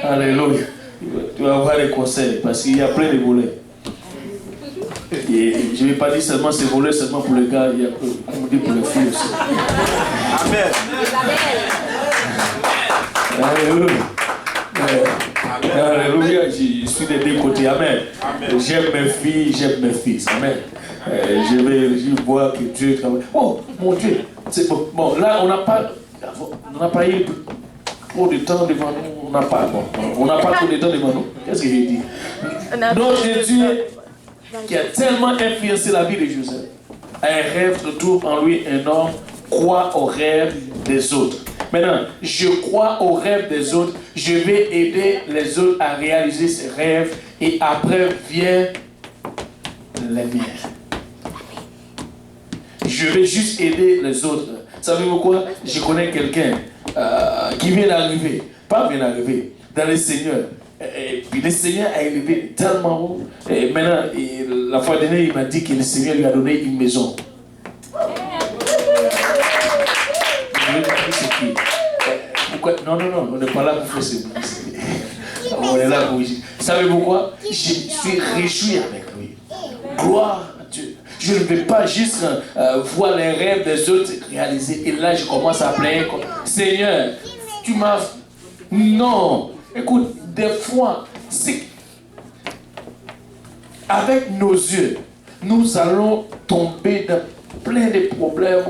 Alléluia. Tu vas avoir des conseils parce qu'il y a plein de volets. Et je ne vais pas dire seulement ces volets seulement pour les gars, il y a comme on dit pour les filles aussi. Amen. Alléluia. Alléluia. Je suis des deux côtés. Amen. J'aime mes filles, j'aime mes fils. Amen. Je vois que Dieu travaille. Oh, mon Dieu. C'est bon. Bon, là, on n'a pas eu trop de temps devant nous. On n'a pas trop de temps devant nous. Qu'est-ce que j'ai dit? Notre Dieu, qui a tellement influencé la vie de Joseph, a un rêve de trouve en lui un homme, croit au rêve des autres. Maintenant, je crois aux rêves des autres, je vais aider les autres à réaliser ces rêves et après vient les miens. Je vais juste aider les autres. Savez-vous quoi? Je connais quelqu'un qui vient d'arriver, pas vient d'arriver, dans le Seigneur. Et puis le Seigneur a élevé tellement haut. Et maintenant, la fois dernière, il m'a dit que le Seigneur lui a donné une maison. Pourquoi? Non, on n'est pas là pour faire ce publicité. On est là pour... Savez-vous quoi? Je suis réjoui avec lui. Gloire à Dieu. Je ne vais pas juste voir les rêves des autres réalisés. Et là, je commence à pleurer. Seigneur, tu m'as... Non. Écoute, des fois, c'est... Avec nos yeux, nous allons tomber dans plein de problèmes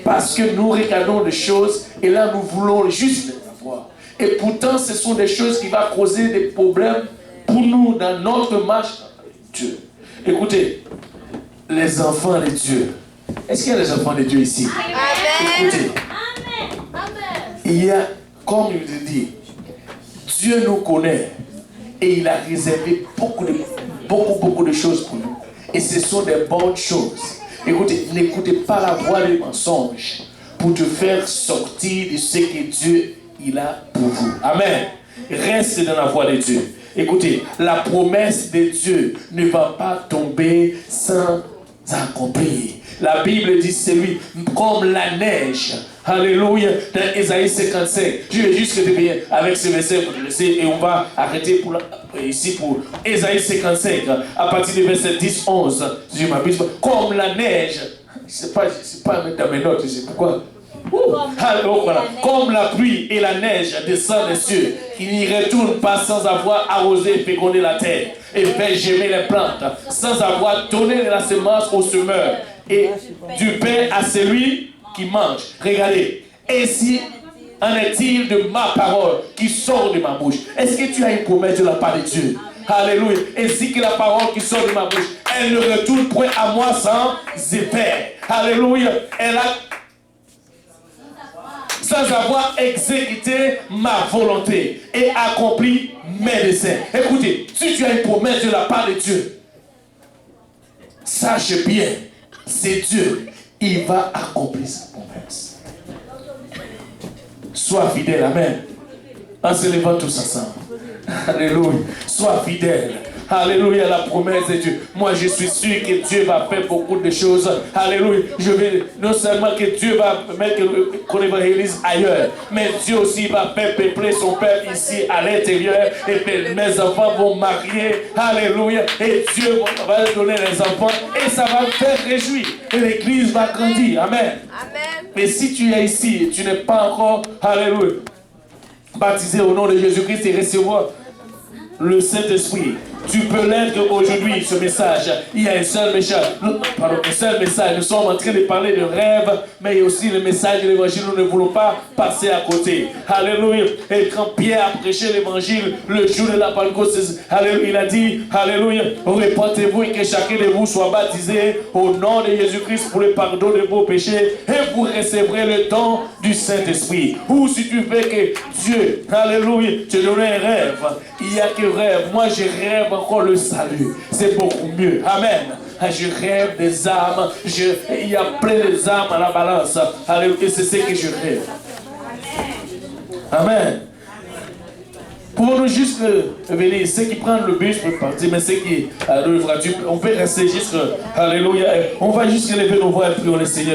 parce que nous regardons des choses et là, nous voulons juste les avoir. Et pourtant, ce sont des choses qui vont causer des problèmes pour nous dans notre marche avec Dieu. Écoutez, les enfants de Dieu. Est-ce qu'il y a des enfants de Dieu ici? Amen. Écoutez, il y a, comme il le dit, Dieu nous connaît et il a réservé beaucoup de choses pour nous. Et ce sont des bonnes choses. Écoutez, n'écoutez pas la voix des mensonges pour te faire sortir de ce que Dieu il a pour vous. Amen. Reste dans la voie de Dieu. Écoutez, la promesse de Dieu ne va pas tomber sans accomplir. La Bible dit c'est lui comme la neige. Alléluia. Dans Ésaïe 55. Je vais juste terminer avec ce verset pour le laisser et on va arrêter ici pour Ésaïe 55 à partir du verset 10-11. Si je m'abuse, comme la neige. C'est pas dans mes notes, je sais pourquoi. Alors voilà, comme la pluie et la neige descendent des cieux, qui n'y retournent pas sans avoir arrosé et fécondé la terre et fait germer les plantes, sans avoir donné la semence au semeur et du pain à celui qui mange. Regardez, ainsi en est-il de ma parole qui sort de ma bouche. Est-ce que tu as une promesse de la part de Dieu? Alléluia. Ainsi que la parole qui sort de ma bouche, elle ne retourne point à moi sans effet. Alléluia. Elle a sans avoir exécuté ma volonté et accompli mes desseins. Écoutez, si tu as une promesse de la part de Dieu, sache bien, c'est Dieu, il va accomplir sa promesse. Sois fidèle, amen. En se levant tous ensemble. Alléluia. Sois fidèle. Alléluia, la promesse de Dieu. Moi, je suis sûr que Dieu va faire beaucoup de choses. Alléluia. Je vais non seulement que Dieu va mettre qu'on évangélise ailleurs, mais Dieu aussi va faire peupler son peuple ici à l'intérieur. Et que mes enfants vont marier. Alléluia. Et Dieu va donner les enfants. Et ça va me faire réjouir. Et l'église va grandir. Amen. Amen. Mais si tu es ici et tu n'es pas encore, alléluia, baptisé au nom de Jésus-Christ et recevoir le Saint-Esprit, tu peux l'être aujourd'hui, ce message. Il y a un seul message. Nous sommes en train de parler de rêve, mais il y a aussi le message de l'évangile. Nous ne voulons pas passer à côté. Alléluia. Et quand Pierre a prêché l'évangile, le jour de la Pentecôte, alléluia, il a dit, alléluia, répentez-vous et que chacun de vous soit baptisé au nom de Jésus-Christ pour le pardon de vos péchés et vous recevrez le don du Saint-Esprit. Ou si tu veux que Dieu, alléluia, te donne un rêve, il n'y a que rêve. Moi, je rêve encore le salut. C'est beaucoup mieux. Amen. Je rêve des âmes. Il y a plein d'âmes à la balance. Alléluia. Et c'est ce que je rêve. Amen. Pouvons-nous juste venir, ceux qui prennent le bus peuvent partir, mais ceux qui on peut rester juste, alléluia, on va juste lever nos voix et prier le Seigneur.